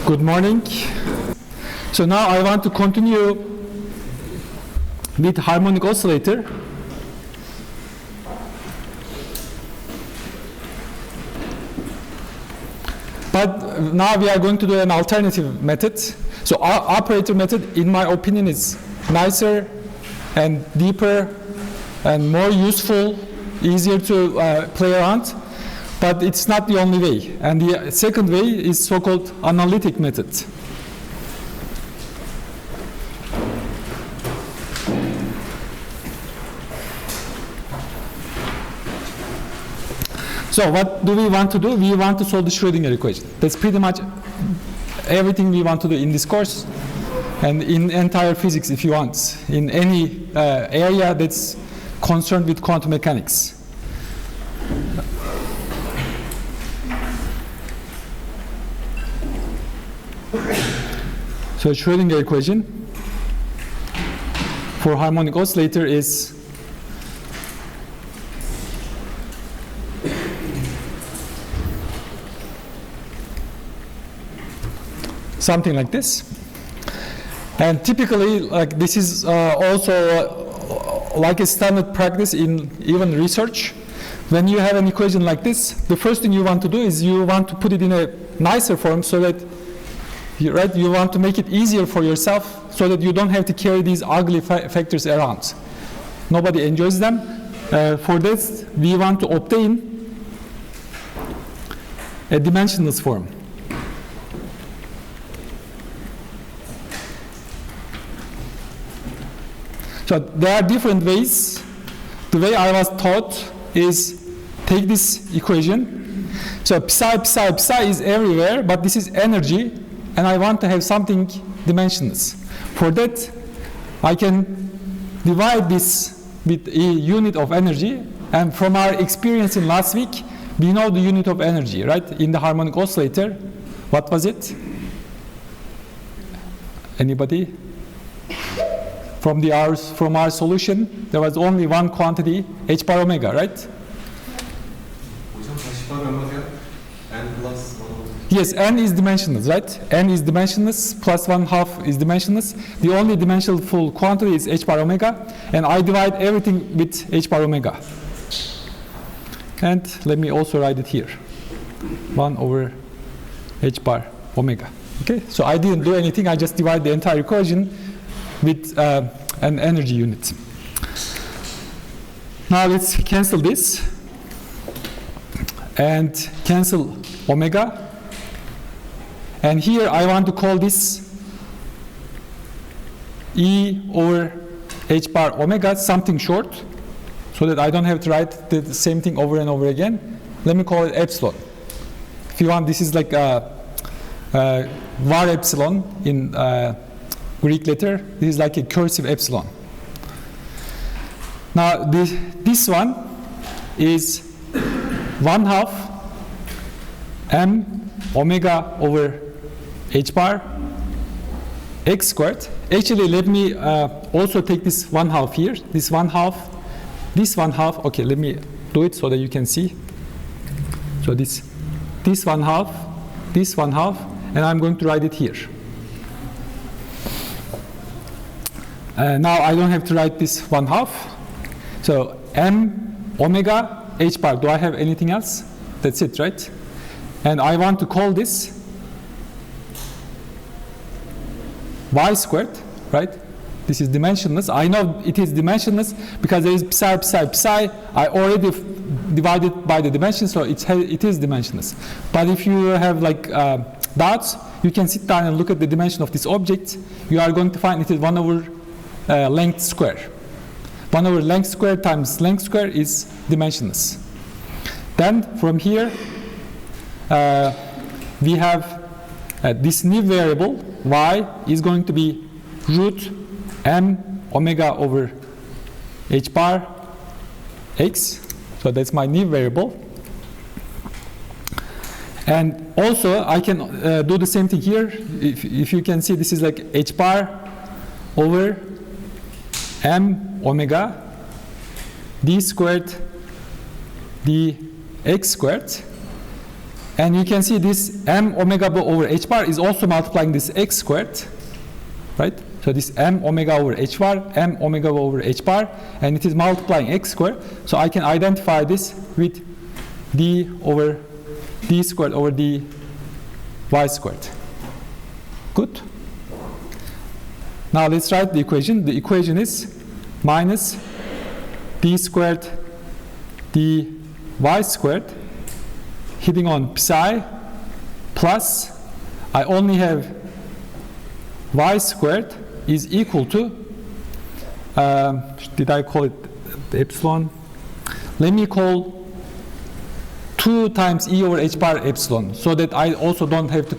Good morning. So now I want to continue with harmonic oscillator. But now we are going to do an alternative method. So our operator method, in my opinion, is nicer and deeper and more useful, easier to play around. But it's not the only way. And the second way is so-called analytic method. So what do we want to do? We want to solve the Schrödinger equation. That's pretty much everything we want to do in this course and in entire physics, if you want, in any area that's concerned with quantum mechanics. So Schrödinger equation for harmonic oscillator is something like this. And typically, like this is also like a standard practice in even research. When you have an equation like this, the first thing you want to do is you want to put it in a nicer form so that you want to make it easier for yourself so that you don't have to carry these ugly factors around. Nobody enjoys them. For this, we want to obtain a dimensionless form. So there are different ways. The way I was taught is take this equation. So psi is everywhere, but this is energy. And I want to have something dimensionless. For that, I can divide this with a unit of energy. And from our experience in last week, we know the unit of energy, right? In the harmonic oscillator, what was it? Anybody? From our solution, there was only one quantity, h bar omega, right? Yes, n is dimensionless, right? N is dimensionless, plus 1/2 is dimensionless. The only dimensional full quantity is h bar omega, and I divide everything with h bar omega. And let me also write it here. 1 over h bar omega. Okay, so I didn't do anything, I just divide the entire equation with an energy unit. Now let's cancel this and cancel omega. And here I want to call this E over h bar omega something short so that I don't have to write the same thing over and over again. Let me call it epsilon. If you want, this is like var epsilon in Greek letter. This is like a cursive epsilon. Now this one is 1/2 m omega over h bar x squared. Actually, let me also take this 1/2 here. This 1/2, this 1/2. Okay, let me do it so that you can see. So this 1/2, this 1/2, and I'm going to write it here. Now I don't have to write this 1/2. So m omega h bar. Do I have anything else? That's it, right? And I want to call this y squared, right? This is dimensionless. I know it is dimensionless because there is psi. I already divided by the dimension, so it is dimensionless. But if you have like doubts, you can sit down and look at the dimension of this object. You are going to find it is 1 over length square. 1 over length square times length square is dimensionless. Then from here, we have this new variable, y, is going to be root m omega over h bar x. So that's my new variable. And also, I can do the same thing here. If you can see, this is like h bar over m omega d squared dx squared. And you can see this m omega over h bar is also multiplying this x squared, right? So this m omega over h bar, m omega over h bar, and it is multiplying x squared. So I can identify this with d over d squared over d y squared. Good. Now let's write the equation. The equation is minus d squared dy squared hitting on psi plus I only have y squared is equal to did I call it the epsilon? Let me call 2 times e over h bar epsilon, so that I also don't have to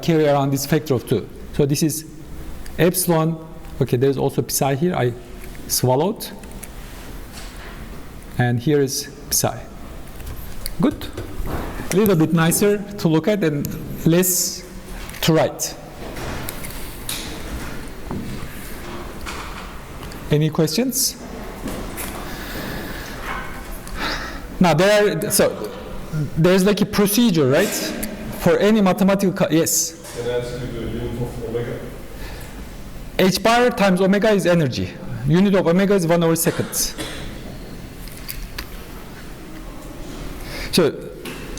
carry around this factor of 2. So this is epsilon. Okay, there's also psi here. I swallowed. And here is psi. Good. A little bit nicer to look at and less to write. Any questions? Now there's like a procedure, right? For any mathematical, yes. Can I ask you the unit of omega? H bar times omega is energy. Unit of omega is 1 over seconds. So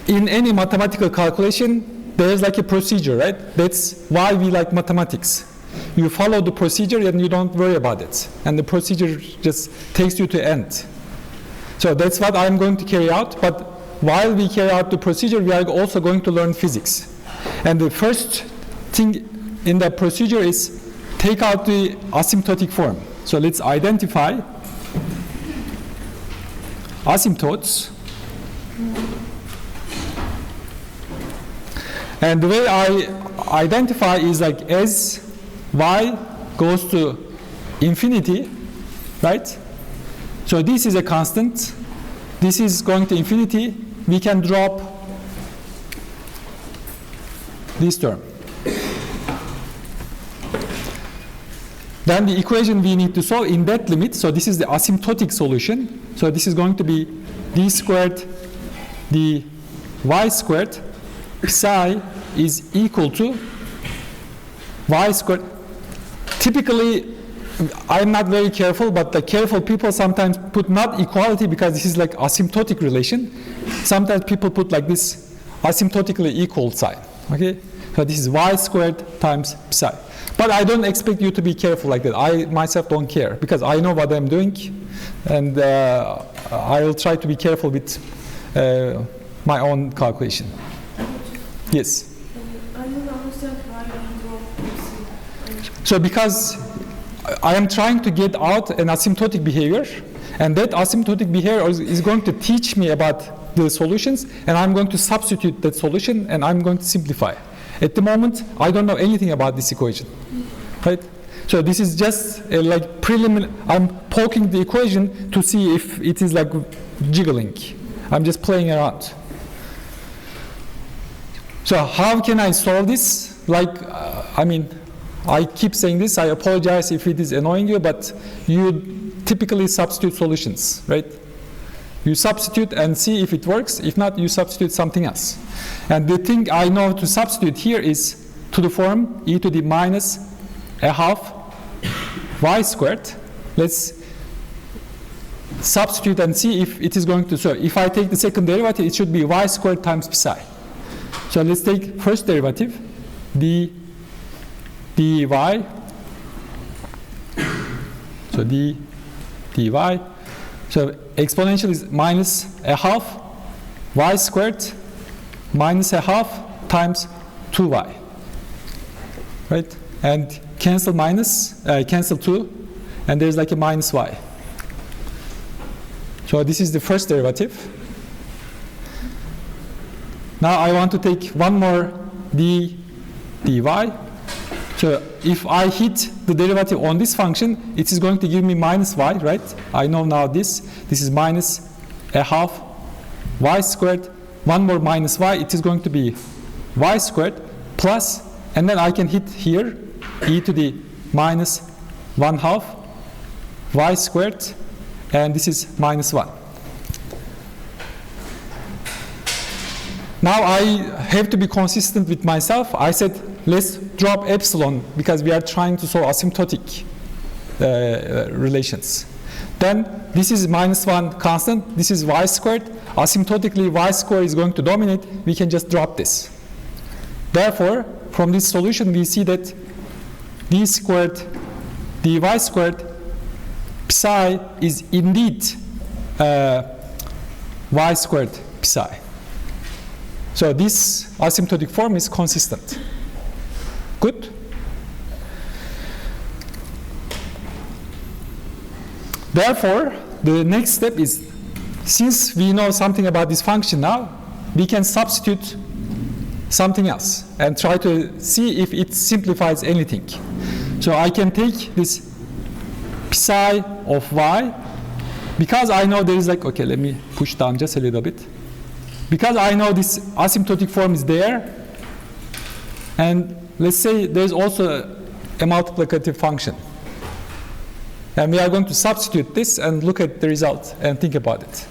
in any mathematical calculation, there's like a procedure, right? That's why we like mathematics. You follow the procedure and you don't worry about it. And the procedure just takes you to end. So that's what I'm going to carry out. But while we carry out the procedure, we are also going to learn physics. And the first thing in the procedure is take out the asymptotic form. So let's identify asymptotes. And the way I identify is like as y goes to infinity, right? So this is a constant. This is going to infinity. We can drop this term. Then the equation we need to solve in that limit, so this is the asymptotic solution. So this is going to be d squared dy squared psi is equal to y squared. Typically, I'm not very careful, but the careful people sometimes put not equality because this is like asymptotic relation. Sometimes people put like this asymptotically equal sign. Okay, so this is y squared times psi. But I don't expect you to be careful like that. I myself don't care because I know what I'm doing, and I will try to be careful with my own calculation. Yes. I don't understand why you draw. So because I am trying to get out an asymptotic behavior, and that asymptotic behavior is going to teach me about the solutions, and I'm going to substitute that solution, and I'm going to simplify. At the moment, I don't know anything about this equation, right? So this is just like preliminary. I'm poking the equation to see if it is like jiggling. I'm just playing around. So how can I solve this? Like, I keep saying this. I apologize if it is annoying you, but you typically substitute solutions, right? You substitute and see if it works. If not, you substitute something else. And the thing I know to substitute here is to the form e to the minus a half y squared. Let's substitute and see if it is going to. So if I take the second derivative, it should be y squared times psi. So let's take first derivative, dy. So dy. So exponential is minus a half y squared minus a half times 2y, right? And cancel 2, and there's like a minus y. So this is the first derivative. Now I want to take one more dy. So if I hit the derivative on this function, it is going to give me minus y, right? I know now this is minus a half y squared, one more minus y, it is going to be y squared plus, and then I can hit here e to the minus 1/2 y squared, and this is minus 1. Now I have to be consistent with myself. I said, let's drop epsilon because we are trying to solve asymptotic relations. Then this is -1 constant, this is y squared. Asymptotically, y squared is going to dominate. We can just drop this. Therefore, from this solution, we see that d squared, dy squared, psi is indeed y squared psi. So this asymptotic form is consistent. Good? Therefore, the next step is, since we know something about this function now, we can substitute something else and try to see if it simplifies anything. So I can take this psi of y, because I know there is like, okay, let me push down just a little bit. Because I know this asymptotic form is there, and let's say there's also a multiplicative function. And we are going to substitute this and look at the result and think about it.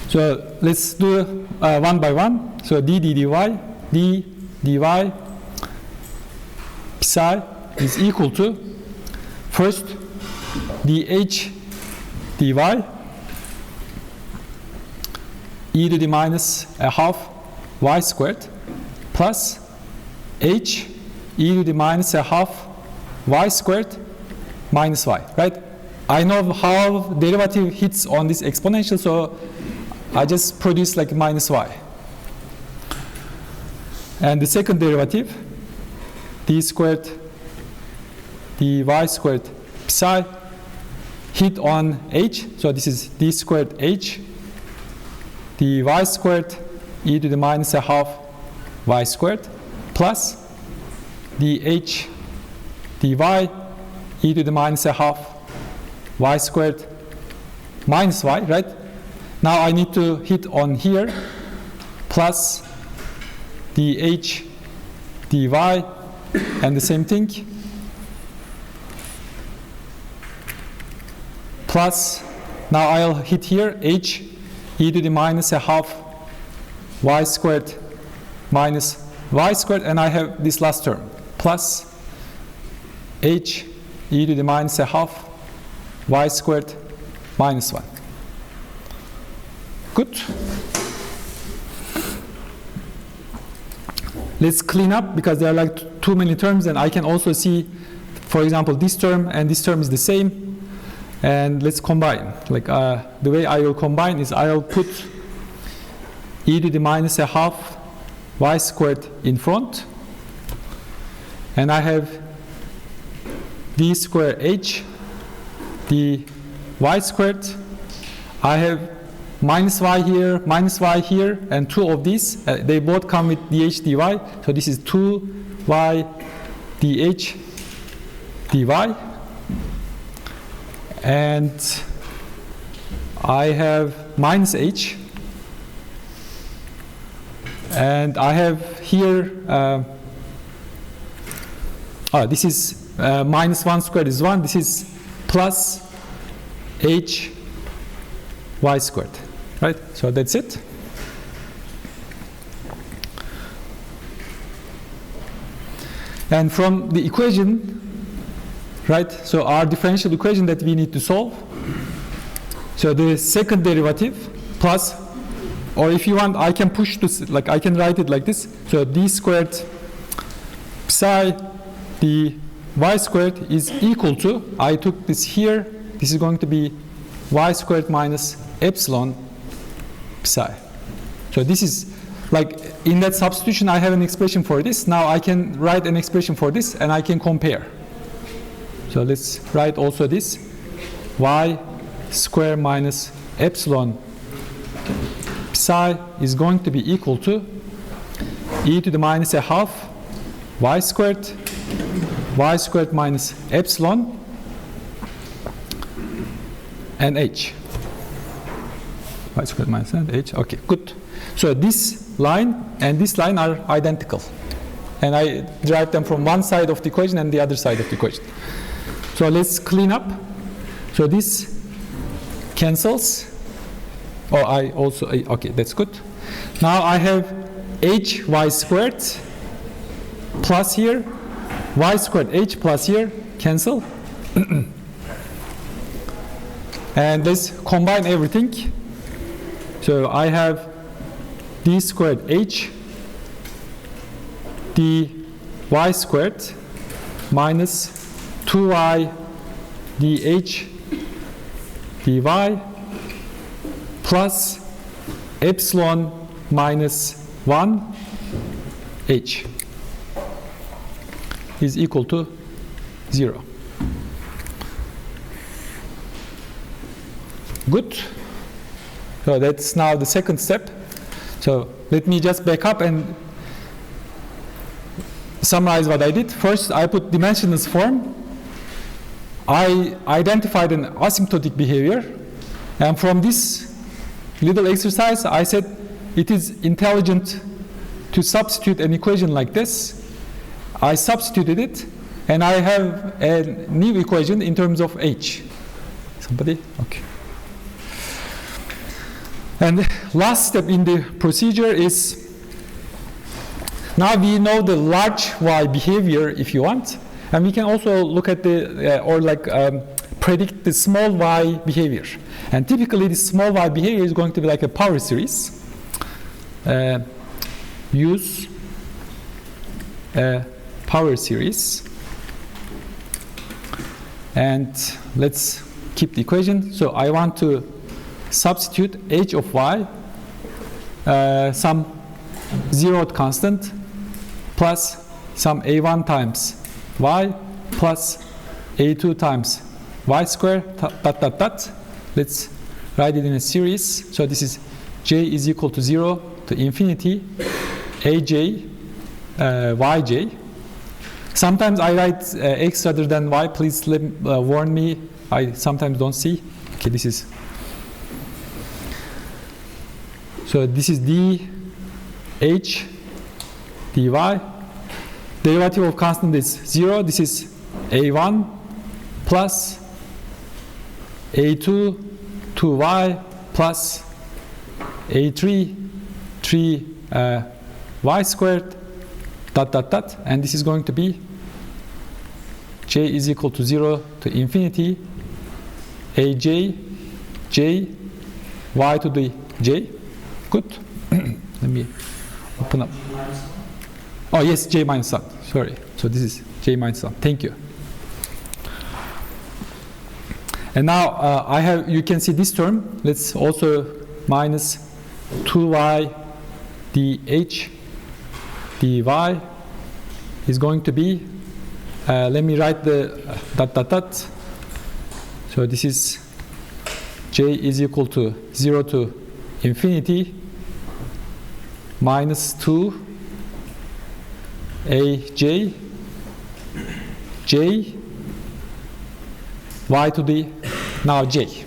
So let's do one by one. So d dy, d dy psi is equal to, first, dh dy e to the minus a half y squared plus h e to the minus a half y squared minus y, right? I know how derivative hits on this exponential, so I just produce like minus y. And the second derivative, d squared dy squared psi, hit on h, so this is d squared h, dy squared e to the minus a half y squared plus dh dy e to the minus a half y squared minus y, right? Now I need to hit on here plus dh dy and the same thing plus, now I'll hit here h e to the minus a half y squared minus y squared, and I have this last term plus h e to the minus a half y squared minus 1. Good. Let's clean up because there are like too many terms, and I can also see, for example, this term and this term is the same. And let's combine. Like the way I will combine is I'll put e to the minus a half y squared in front, and I have d squared h dy squared. I have minus y here, and two of these, they both come with dh dy, so this is 2y dh dy. And I have minus h, and I have here, this is minus 1 squared is 1, this is plus h y squared, right? So that's it. And from the equation, right, so our differential equation that we need to solve, so the second derivative plus, or if you want, I can push this, like I can write it like this, so d squared psi dy squared is equal to, I took this here, this is going to be y squared minus epsilon psi. So this is like, in that substitution I have an expression for this. Now I can write an expression for this and I can compare. So let's write also this, y square minus epsilon psi is going to be equal to e to the minus a half y squared minus epsilon and h. Y squared minus and h, okay, good. So this line and this line are identical. And I derive them from one side of the equation and the other side of the equation. So let's clean up. So this cancels, Oh, I also, okay, that's good. Now I have hy squared plus here, y squared h plus here, cancel. And let's combine everything. So I have d squared h dy squared minus 2y dh dy plus epsilon minus 1 h is equal to 0. Good. So that's now the second step. So let me just back up and summarize what I did. First, I put dimensionless form. I identified an asymptotic behavior. And from this little exercise, I said it is intelligent to substitute an equation like this. I substituted it, and I have a new equation in terms of h. Somebody? Okay. And last step in the procedure is, now we know the large y behavior if you want, and we can also look at the, predict the small y behavior. And typically the small y behavior is going to be like a power series. Use a power series. And let's keep the equation. So I want to substitute h of y, some zeroth constant, plus some a1 times y, plus a2 times y squared, dot, dot, dot. Let's write it in a series. So this is j is equal to 0 to infinity, aj, yj. Sometimes I write x rather than y. Please warn me. I sometimes don't see. Okay, this is. So this is d h dy. Derivative of constant is 0. This is a1 plus a2 2y plus a3 3 y squared dot dot dot, and this is going to be j is equal to 0 to infinity aj j y to the j. Good. Let me open up. Oh yes, j minus 1. Sorry. So this is j minus 1. Thank you. And now I have, you can see this term. Let's also minus 2y dh dy is going to be, let me write the dot dot dot. So this is j is equal to 0 to infinity minus 2 aj j y to the now j.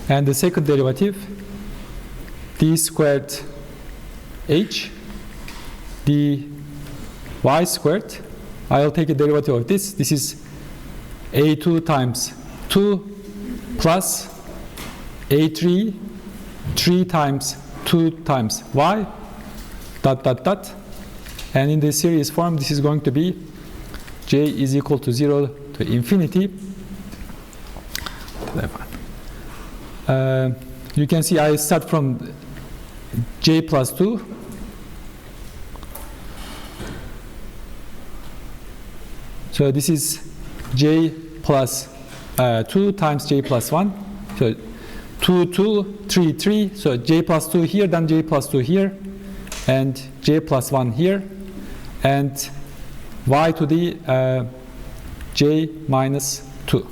And the second derivative, d squared h dy squared. I'll take a derivative of this. This is a2 times 2 plus a3 3 times 2 times y dot dot dot, and in the series form this is going to be j is equal to 0 to infinity. You can see I start from j plus 2. So this is j plus 2 times j plus 1. So 2, 2, 3, 3. So j plus 2 here, then j plus 2 here, and j plus 1 here, and y to the j minus 2.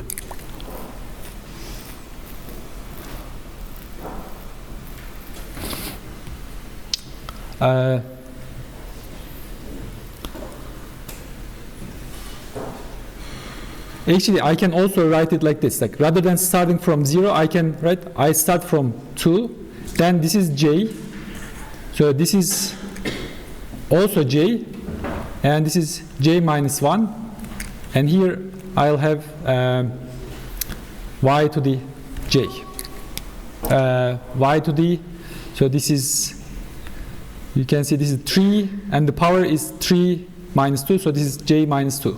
Actually, I can also write it like this. Like rather than starting from 0, I can write, I start from 2, then this is j. So this is also j, and this is j minus 1. And here I'll have y to the j. Y to the, so this is, you can see this is 3, and the power is 3 minus 2, so this is j minus 2.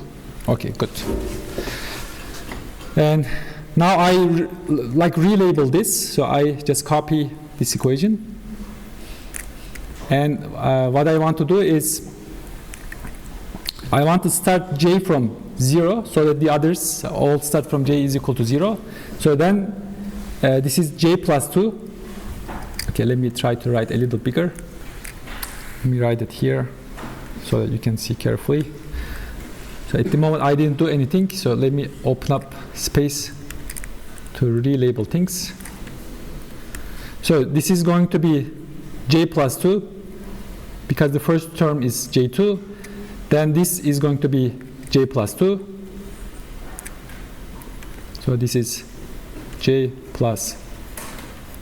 Okay, good. And now I relabel this, so I just copy this equation. And what I want to do is, I want to start j from 0, so that the others all start from j is equal to 0. So then this is j plus 2. Okay, let me try to write a little bigger. Let me write it here so that you can see carefully. So at the moment I didn't do anything, so let me open up space to relabel things. So this is going to be j plus 2, because the first term is j2. Then this is going to be j plus 2. So this is j plus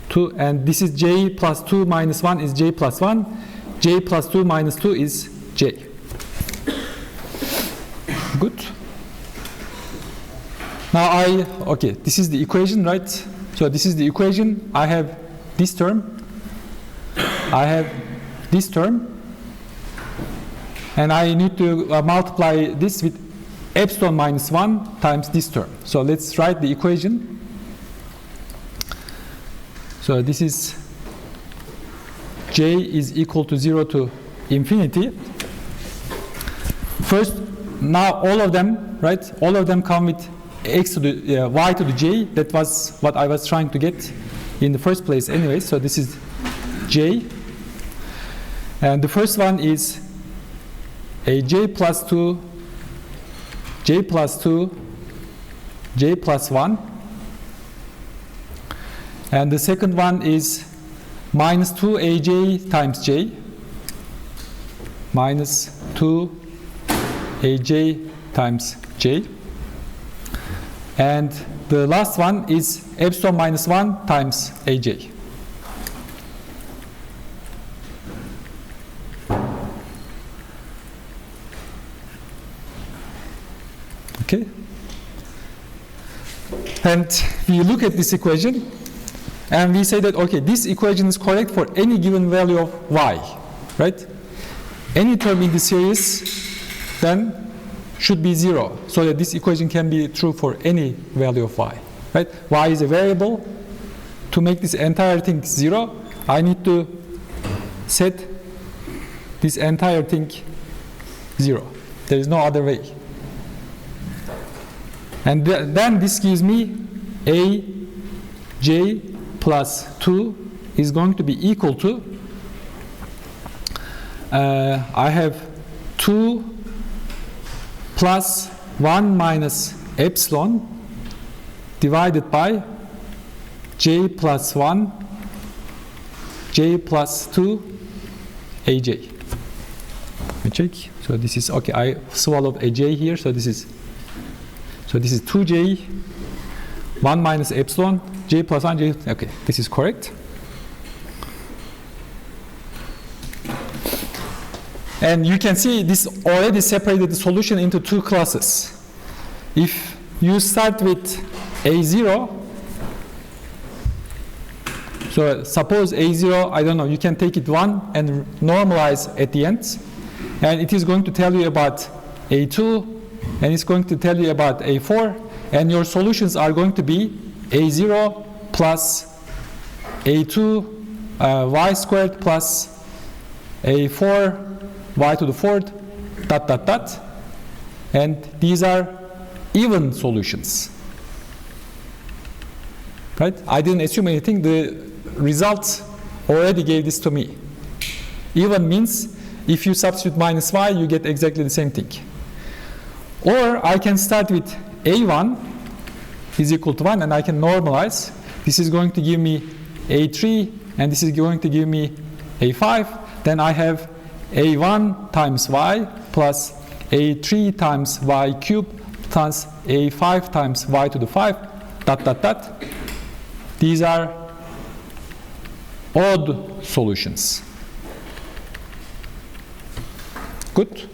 2, and this is j plus 2 minus 1 is j plus 1. J plus 2 minus 2 is j. Good. Now okay, this is the equation, right? So this is the equation. I have this term. I have this term. And I need to multiply this with epsilon minus 1 times this term. So let's write the equation. So this is j is equal to 0 to infinity. First, now all of them, right? All of them come with x to the y to the j. That was what I was trying to get in the first place anyway. So this is j. And the first one is a j plus 2, j plus 2, j plus 1. And the second one is minus 2aj times j, minus 2aj times j. And the last one is epsilon minus 1 times aj. Okay. And we look at this equation and we say that, okay, this equation is correct for any given value of y, right? Any term in the series then should be 0, so that this equation can be true for any value of y, right? Y is a variable. To make this entire thing 0, I need to set this entire thing 0. There is no other way. And then this gives me a j plus 2 is going to be equal to, I have 2 plus 1 minus epsilon divided by j plus 1, j plus 2, aj. Let me check. So this is, okay, I swallowed a j here, so this is 2j, 1 minus epsilon, j plus 1, j, okay, this is correct. And you can see this already separated the solution into two classes. If you start with a0, so suppose a0, I don't know, you can take it 1 and normalize at the end, and it is going to tell you about a2, and it's going to tell you about a4, and your solutions are going to be a0 plus a2 y squared plus a4 y to the fourth dot dot dot, and these are even solutions, right? I didn't assume anything. The result already gave this to me. Even means if you substitute minus y, you get exactly the same thing. Or I can start with a1 is equal to 1, and I can normalize. This is going to give me a3, and this is going to give me a5. Then I have a1 times y plus a3 times y cubed plus a5 times y to the 5 dot dot dot. These are odd solutions. Good.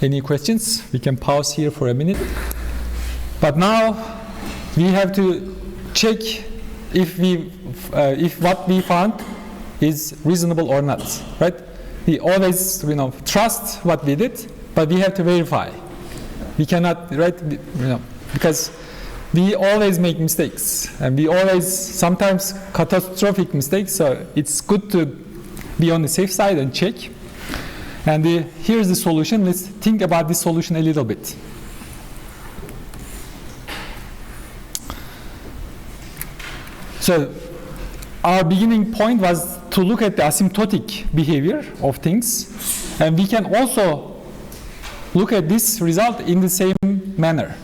Any questions? We can pause here for a minute. But now we have to check if what we found is reasonable or not, right? We always, trust what we did, but we have to verify. We cannot, right? Because we always make mistakes, and we always sometimes catastrophic mistakes. So it's good to be on the safe side and check. And here's the solution. Let's think about this solution a little bit. So our beginning point was to look at the asymptotic behavior of things, and we can also look at this result in the same manner.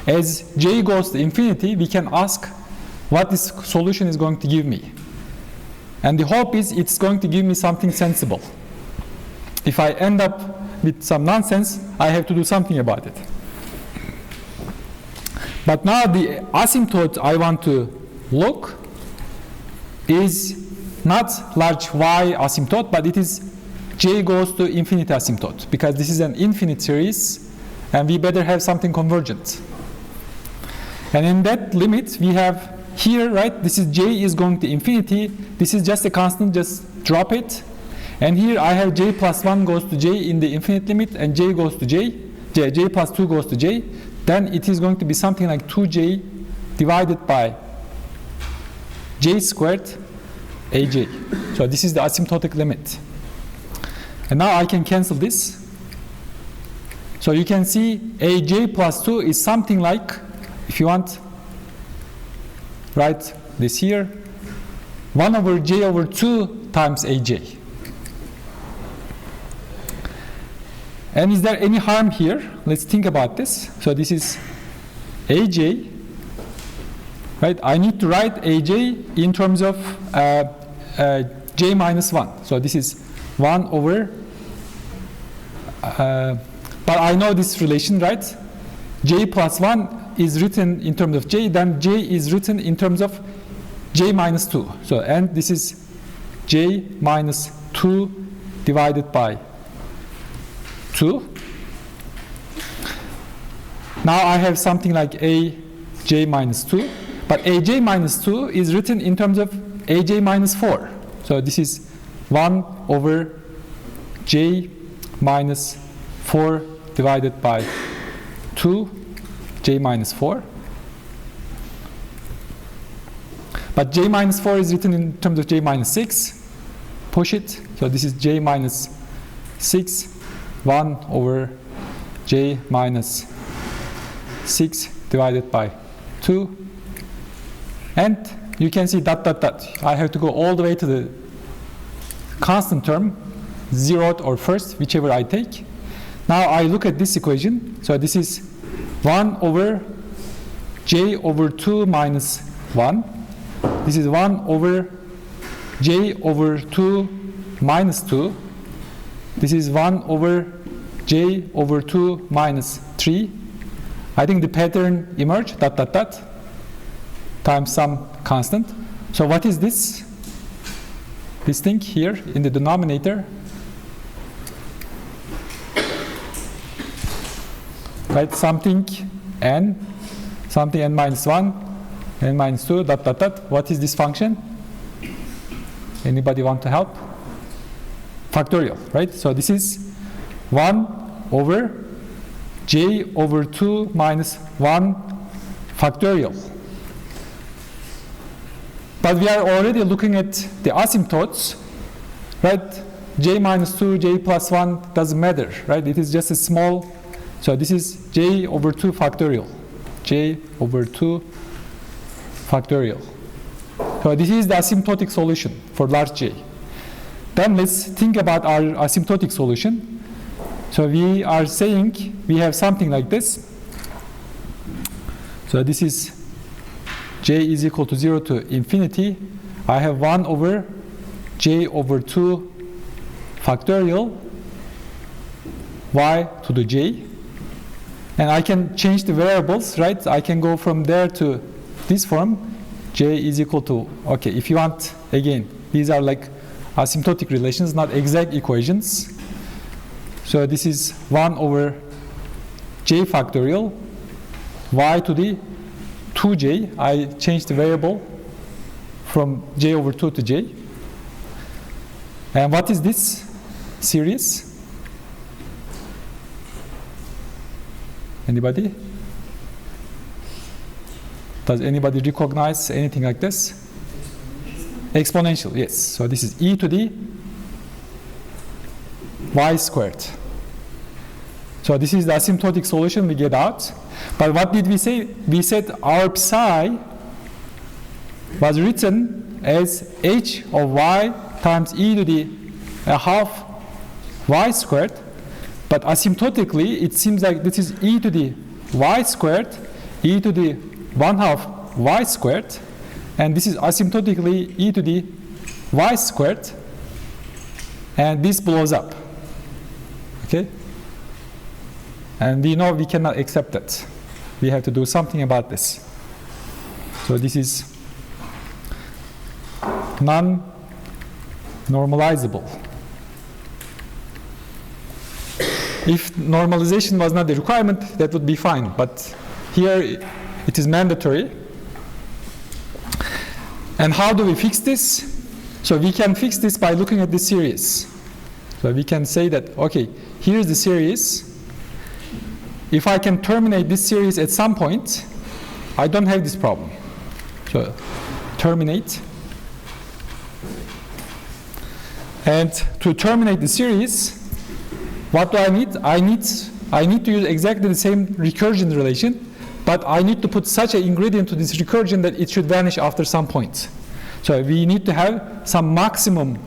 As j goes to infinity, we can ask what this solution is going to give me. And the hope is it's going to give me something sensible. If I end up with some nonsense, I have to do something about it. But now the asymptote I want to look is not large y asymptote, but it is j goes to infinity asymptote, because this is an infinite series and we better have something convergent. And in that limit we have here, right, this is j is going to infinity, this is just a constant, just drop it. And here I have j plus 1 goes to j in the infinite limit, and j goes to j plus 2 goes to j. Then it is going to be something like 2j divided by j squared aj. So this is the asymptotic limit. And now I can cancel this. So you can see aj plus 2 is something like, if you want, write this here, 1 over j over 2 times aj. And is there any harm here? Let's think about this. So this is aj, right? I need to write aj in terms of j minus 1. So this is 1 over, but I know this relation, right? J plus 1 is written in terms of j, then j is written in terms of j minus 2. So, and this is j minus 2 divided by 2. Now I have something like aj minus 2, but aj minus 2 is written in terms of aj minus 4. So this is 1 over j minus 4 divided by 2, j minus 4. But j minus 4 is written in terms of j minus 6. Push it. So this is j minus 6, 1 over j minus 6 divided by 2. And you can see dot, dot, dot. I have to go all the way to the constant term, zeroth or first, whichever I take. Now I look at this equation. So this is 1 over j over 2 minus 1. This is 1 over j over 2 minus 2. This is 1 over j over 2 minus 3. I think the pattern emerged, dot, dot, dot, times some constant. So what is this? This thing here in the denominator, right? Something n minus 1, n minus 2, dot, dot, dot. What is this function? Anybody want to help? Factorial, right? So this is 1 over j over 2 minus 1 factorial. But we are already looking at the asymptotes, right? J minus 2, j plus 1 doesn't matter, right? It is just a small, so this is j over 2 factorial. J over 2 factorial. So this is the asymptotic solution for large j. Then let's think about our asymptotic solution. So we are saying we have something like this. So this is j is equal to 0 to infinity. I have 1 over j over 2 factorial y to the j. And I can change the variables, right? I can go from there to this form. J is equal to, okay, if you want, again, these are like asymptotic relations, not exact equations. So this is 1 over j factorial y to the 2j. I changed the variable from j over 2 to j. And what is this series? Anybody? Does anybody recognize anything like this? Exponential, yes. So this is e to the y squared. So this is the asymptotic solution we get out. But what did we say? We said our psi was written as h of y times e to the half y squared. But asymptotically, it seems like this is e to the y squared, e to the 1/2 y squared, and this is asymptotically e to the y squared, and this blows up. Okay? And we know we cannot accept that. We have to do something about this. So this is non-normalizable. If normalization was not the requirement, that would be fine. But here it is mandatory. And how do we fix this? So we can fix this by looking at the series. So we can say that, okay, here's the series. If I can terminate this series at some point, I don't have this problem. So terminate. And to terminate the series, what do I need? I need to use exactly the same recursion relation, but I need to put such an ingredient to this recursion that it should vanish after some point. So we need to have some maximum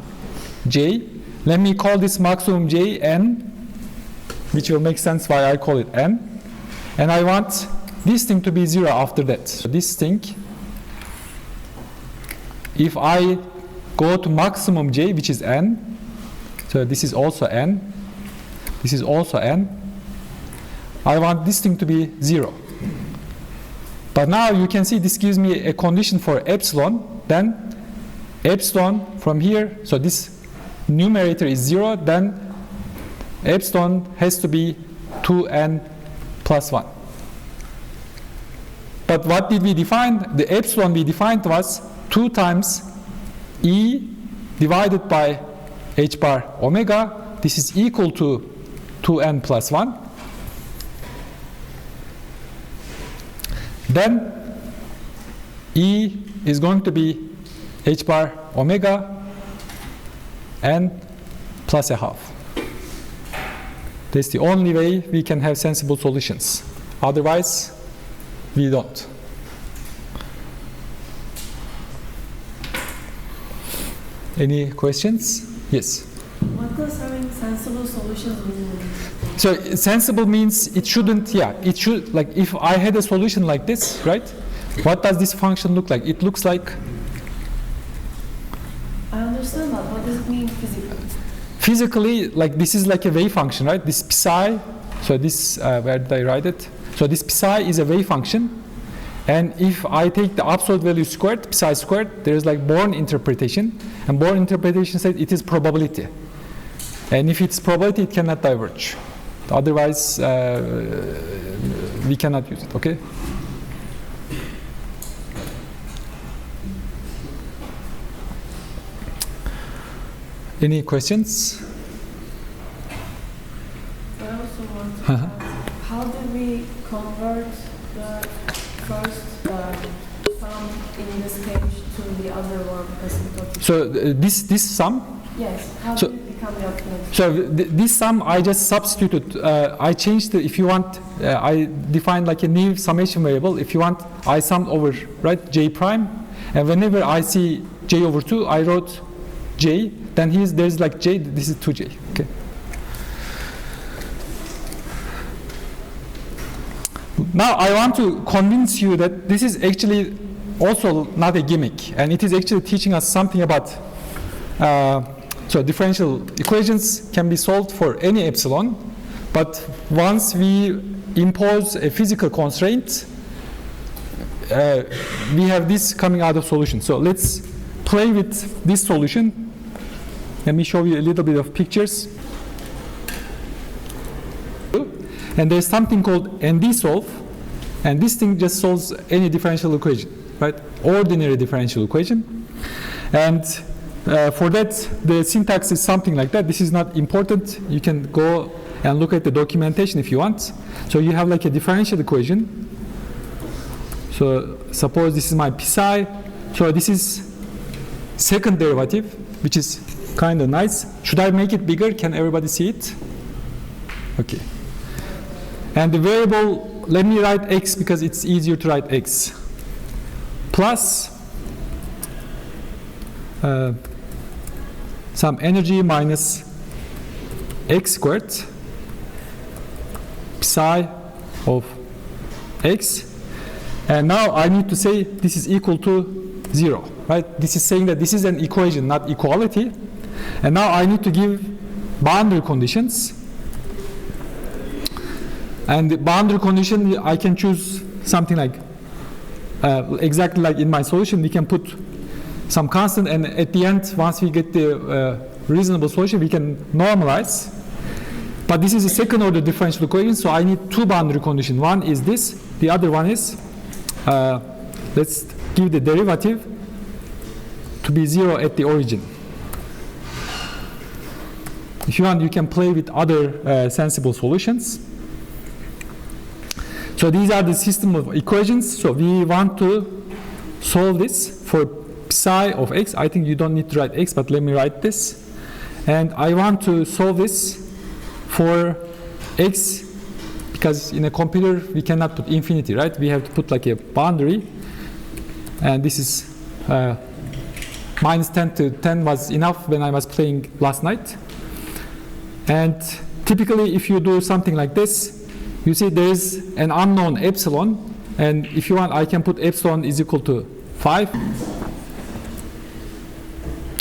j. Let me call this maximum j n, which will make sense why I call it n. And I want this thing to be 0 after that. So this thing, if I go to maximum j, which is n, so this is also n, this is also n, I want this thing to be 0. But now you can see this gives me a condition for epsilon. Then epsilon from here, so this numerator is 0, then epsilon has to be 2n plus 1. But what did we define? The epsilon we defined was 2 times e divided by h bar omega. This is equal to 2n plus 1. Then e is going to be h bar omega n plus a half. That's the only way we can have sensible solutions. Otherwise, we don't. Any questions? Yes? What does having sensible solutions mean? So sensible means it shouldn't, it should, like if I had a solution like this, right? What does this function look like? It looks like... I understand that. What does it mean physically? Physically, like this is like a wave function, right? This psi, so this, where did I write it? So this psi is a wave function. And if I take the absolute value squared, psi squared, there is like Born interpretation. And Born interpretation says it is probability. And if it's probability, it cannot diverge. Otherwise, we cannot use it, okay? Any questions? I also want to ask, how do we convert the first sum in this case to the other one asymptotic? So this sum? Yes. How So- do it become the alternative? So this sum I just substituted. I changed if you want, I defined like a new summation variable. If you want, I summed over, right, j prime. And whenever I see j over 2, I wrote j. Then there's like j, this is 2j. Okay. Now I want to convince you that this is actually also not a gimmick. And it is actually teaching us something about so differential equations can be solved for any epsilon, but once we impose a physical constraint, we have this coming out of solution. So let's play with this solution. Let me show you a little bit of pictures. And there's something called ND solve, and this thing just solves any differential equation, right? Ordinary differential equation. And for that, the syntax is something like that. This is not important. You can go and look at the documentation if you want. So you have like a differential equation. So suppose this is my psi. So this is second derivative, which is kind of nice. Should I make it bigger? Can everybody see it? Okay. And the variable, let me write x because it's easier to write x. Plus some energy minus x squared psi of x. And now I need to say this is equal to 0, right? This is saying that this is an equation, not equality. And now I need to give boundary conditions. And the boundary condition, I can choose something like, exactly like in my solution, we can put some constant, and at the end, once we get the reasonable solution, we can normalize. But this is a second order differential equation, so I need two boundary conditions. One is this, the other one is, let's give the derivative to be 0 at the origin. If you want, you can play with other sensible solutions. So these are the system of equations. So we want to solve this for psi of x. I think you don't need to write x, but let me write this. And I want to solve this for x, because in a computer we cannot put infinity, right? We have to put like a boundary. And this is minus 10 to 10 was enough when I was playing last night. And typically if you do something like this, you see there is an unknown epsilon, and if you want, I can put epsilon is equal to 5.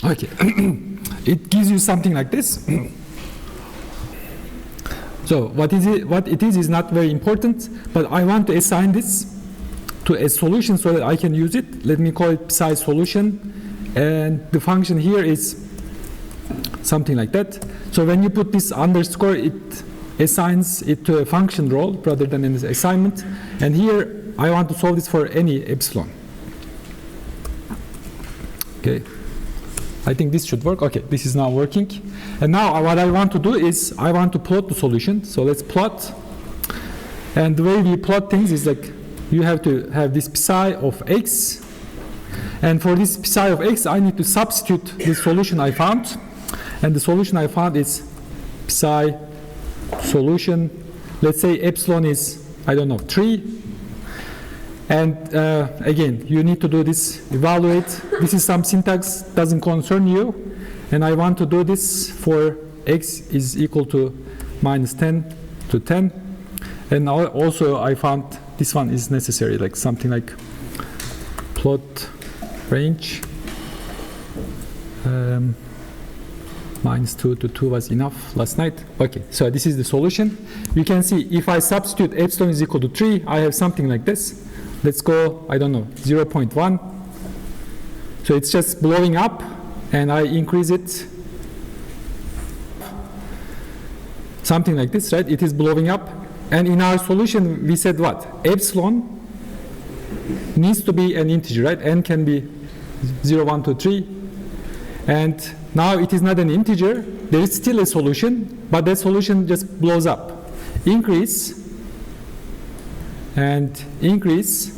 Okay, it gives you something like this. So what it is not very important, but I want to assign this to a solution so that I can use it. Let me call it psi solution, and the function here is something like that. So when you put this underscore, it assigns it to a function role rather than an assignment. And here I want to solve this for any epsilon. Okay, I think this should work. Okay, this is now working. And now what I want to do is I want to plot the solution. So let's plot. And the way we plot things is like you have to have this psi of x. And for this psi of x, I need to substitute the solution I found. And the solution I found is psi solution. Let's say epsilon is, I don't know, 3. And again, you need to do this, evaluate. This is some syntax, doesn't concern you. And I want to do this for x is equal to minus 10 to 10. And also I found this one is necessary, like something like plot range. Minus 2 to 2 was enough last night. Okay, so this is the solution. You can see if I substitute epsilon is equal to 3, I have something like this. Let's go, I don't know, 0.1. So it's just blowing up, and I increase it. Something like this, right? It is blowing up. And in our solution, we said what? Epsilon needs to be an integer, right? N can be 0, 1, 2, 3. And now it is not an integer. There is still a solution, but that solution just blows up. Increase, and increase,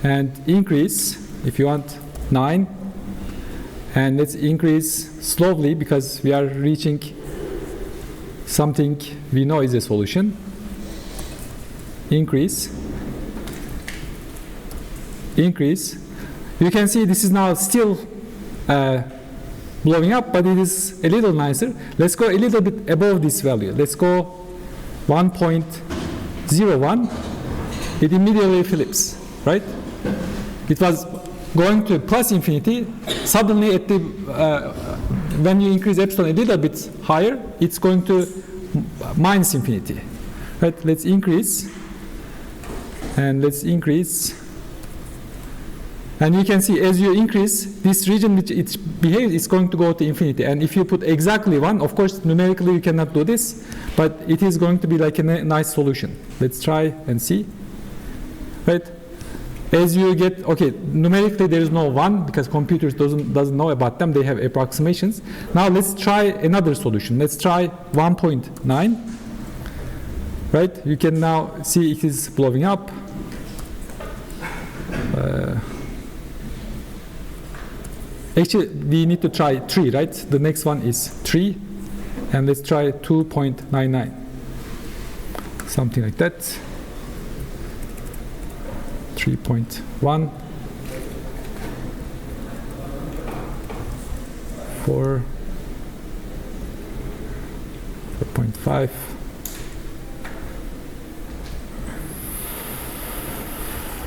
and increase, if you want, 9. And let's increase slowly because we are reaching something we know is a solution. Increase, increase. You can see this is now still blowing up, but it is a little nicer. Let's go a little bit above this value. Let's go 1.01. It immediately flips, right? It was going to plus infinity. Suddenly, at the when you increase epsilon a little bit higher, it's going to minus infinity. Right? Let's increase, and let's increase, And you can see as you increase, this region which it behaves is going to go to infinity. And if you put exactly 1, of course, numerically you cannot do this, but it is going to be like a nice solution. Let's try and see. Right? As you get, okay, numerically there is no 1 because computers doesn't know about them. They have approximations. Now let's try another solution. Let's try 1.9. Right? You can now see it is blowing up. Actually, we need to try 3, right? The next one is 3. And let's try 2.99. Something like that. 3.1. 4. 4.5.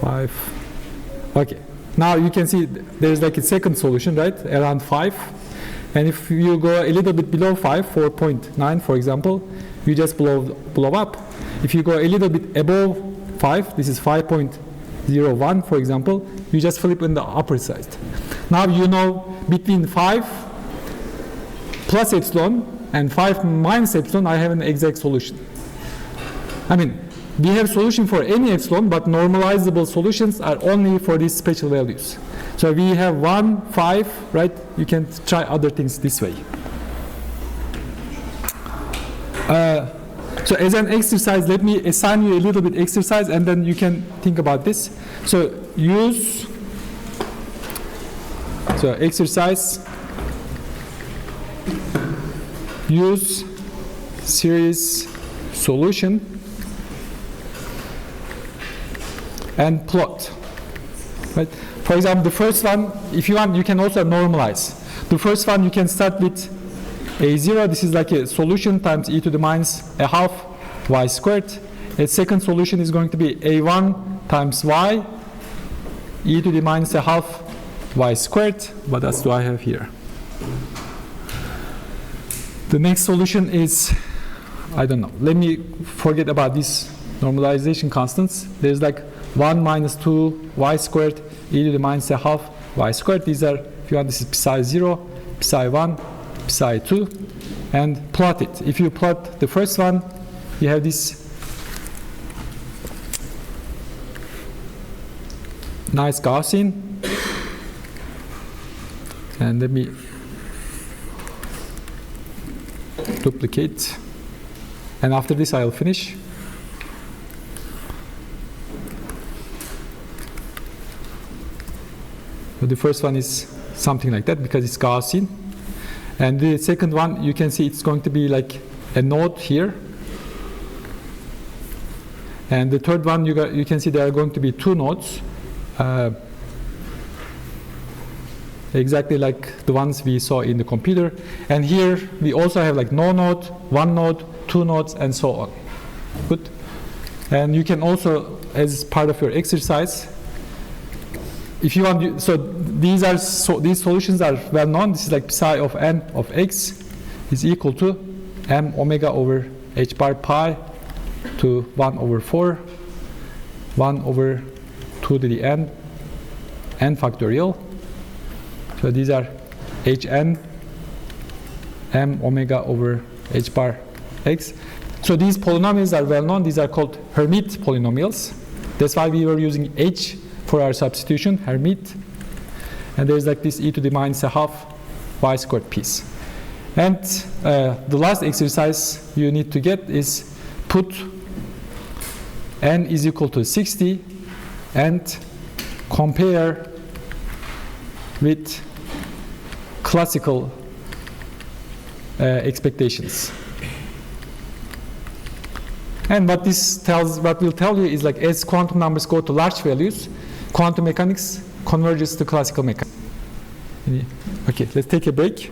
5. Okay. Now you can see there's like a second solution, right? Around 5. And if you go a little bit below 5, 4.9 for example, you just blow up. If you go a little bit above 5, this is 5.01 for example, you just flip in the upper side. Now you know between 5 plus epsilon and 5 minus epsilon, I have an exact solution. I mean, we have solution for any epsilon, but normalizable solutions are only for these special values. So we have 1, 5, right? You can try other things this way. So as an exercise, let me assign you a little bit exercise and then you can think about this. So exercise, use series solution and plot, right? For example, the first one, if you want, you can also normalize. The first one, you can start with a0. This is like a solution times e to the minus a half y squared. A second solution is going to be a1 times y e to the minus a half y squared. What else do I have here? The next solution is, I don't know. Let me forget about these normalization constants. There's like 1 minus 2 y squared e to the minus a half y squared. These are, if you want, this is psi 0, psi 1, psi 2, and plot it. If you plot the first one, you have this nice Gaussian. And let me duplicate. And after this, I'll finish. So the first one is something like that because it's Gaussian. And the second one, you can see it's going to be like a node here. And the third one, you can see there are going to be 2 nodes. Exactly like the ones we saw in the computer. And here we also have like no node, 1 node, 2 nodes, and so on. Good. And you can also, as part of your exercise, if you want, so these solutions are well known. This is like psi of n of x is equal to m omega over h bar pi to 1 over 4, 1 over 2 to the n factorial. So these are hn m omega over h bar x. So these polynomials are well known. These are called Hermite polynomials. That's why we were using h for our substitution, Hermite. And there's like this e to the minus a half y squared piece. And the last exercise you need to get is put n is equal to 60 and compare with classical expectations. And what will tell you is like as quantum numbers go to large values, quantum mechanics converges to classical mechanics. Okay, let's take a break.